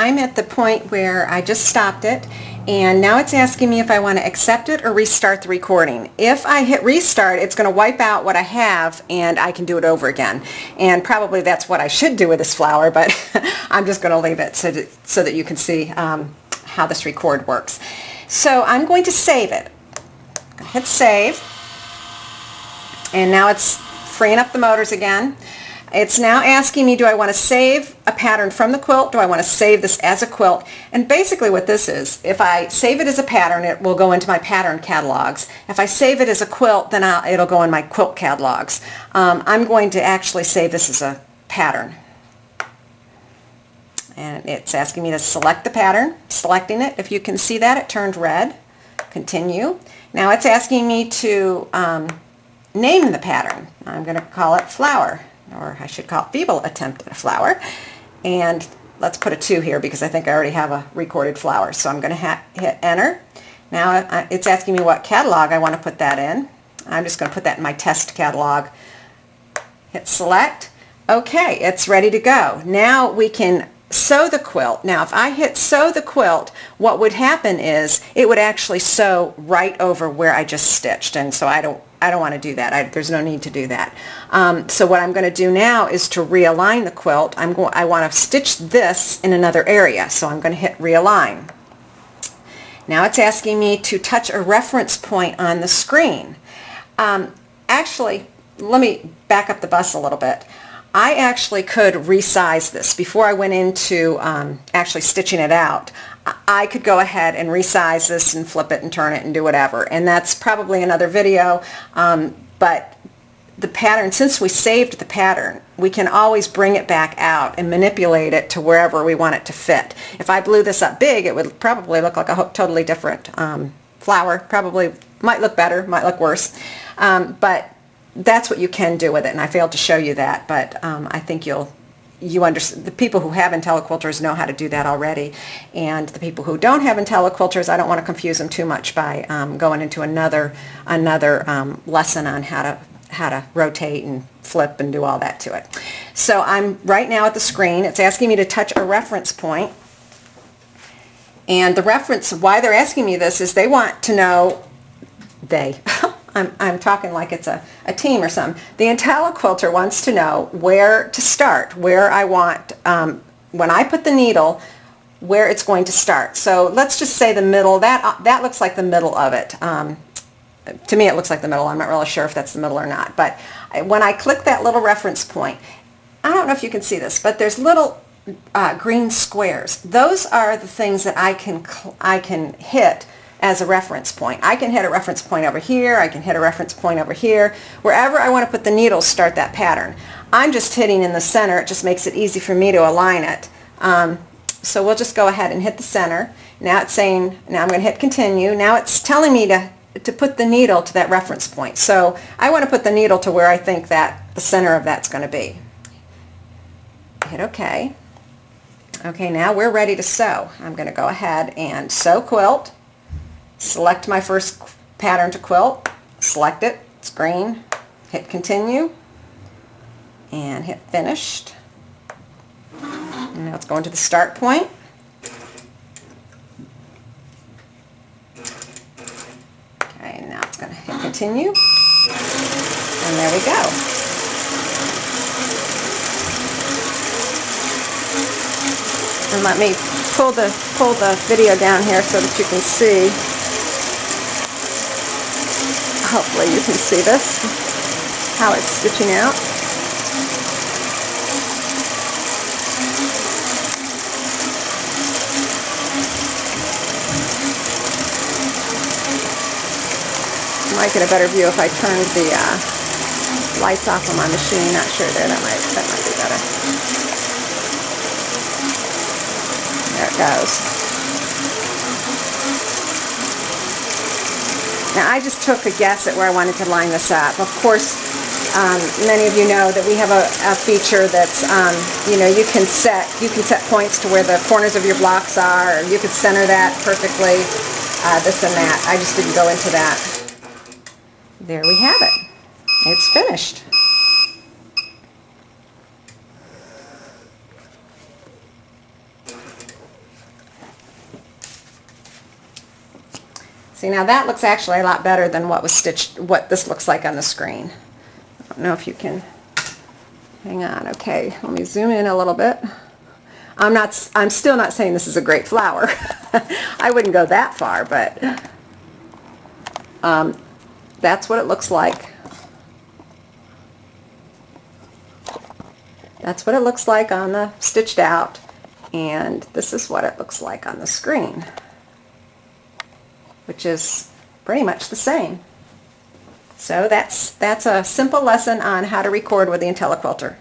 I'm at the point where I just stopped it, and now it's asking me if I want to accept it or restart the recording. If I hit restart, it's going to wipe out what I have and I can do it over again. And probably that's what I should do with this flower, but I'm just going to leave it so that you can see how this record works. So I'm going to save it. Hit save, and now it's freeing up the motors again. It's now asking me, do I want to save a pattern from the quilt? Do I want to save this as a quilt? And basically what this is, if I save it as a pattern, it will go into my pattern catalogs. If I save it as a quilt, then it'll go in my quilt catalogs. I'm going to actually save this as a pattern. And it's asking me to select the pattern. Selecting it. If you can see that, it turned red. Continue. Now it's asking me to name the pattern. I'm going to call it flower. Or I should call it feeble attempt at a flower. And let's put a 2 here because I think I already have a recorded flower. So I'm going to hit enter. Now it's asking me what catalog I want to put that in. I'm just going to put that in my test catalog. Hit select. Okay, it's ready to go. Now we can sew the quilt. Now if I hit sew the quilt, what would happen is it would actually sew right over where I just stitched, and so I don't want to do that. There's no need to do that. So what I'm going to do now is to realign the quilt. I want to stitch this in another area, so I'm going to hit realign. Now it's asking me to touch a reference point on the screen. Actually, let me back up the bus a little bit. I actually could resize this. Before I went into actually stitching it out, I could go ahead and resize this and flip it and turn it and do whatever. And that's probably another video. But the pattern, since we saved the pattern, we can always bring it back out and manipulate it to wherever we want it to fit. If I blew this up big, it would probably look like a totally different flower. Probably might look better, might look worse. But that's what you can do with it, and I failed to show you that, but I think you understand. The people who have Intelliquilters know how to do that already, and the people who don't have Intelliquilters, I don't want to confuse them too much by going into another lesson on how to rotate and flip and do all that to it. So I'm right now at the screen. It's asking me to touch a reference point, and the reference, why they're asking me this is they want to know, I'm talking like it's a team or something. The Intelliquilter wants to know where to start, where I want, when I put the needle, where it's going to start. So let's just say the middle. That looks like the middle of it. To me it looks like the middle. I'm not really sure if that's the middle or not. But when I click that little reference point, I don't know if you can see this, but there's little green squares. Those are the things that I can hit as a reference point. I can hit a reference point over here, I can hit a reference point over here. Wherever I want to put the needles, start that pattern. I'm just hitting in the center. It just makes it easy for me to align it. So we'll just go ahead and hit the center. Now it's saying, now I'm going to hit continue. Now it's telling me to put the needle to that reference point. So I want to put the needle to where I think that the center of that's going to be. Hit OK. Okay, now we're ready to sew. I'm going to go ahead and sew quilt. Select my first pattern to quilt, select it, it's green, hit continue, and hit finished. And now it's going to the start point. Okay, and now it's going to hit continue, and there we go. And let me pull the video down here so that you can see. Hopefully you can see this, how it's stitching out. You might get a better view if I turned the lights off on my machine. Not sure there, that might be better. There it goes. Now I just took a guess at where I wanted to line this up. Of course, many of you know that we have a feature that's, you can set points to where the corners of your blocks are, or you could center that perfectly, this and that. I just didn't go into that. There we have it. It's finished. See, now that looks actually a lot better than what was stitched, what this looks like on the screen. I don't know if you can, hang on, okay, let me zoom in a little bit. I'm still not saying this is a great flower. I wouldn't go that far, but that's what it looks like. That's what it looks like on the stitched out, and this is what it looks like on the screen, which is pretty much the same. So that's a simple lesson on how to record with the Intelliquilter.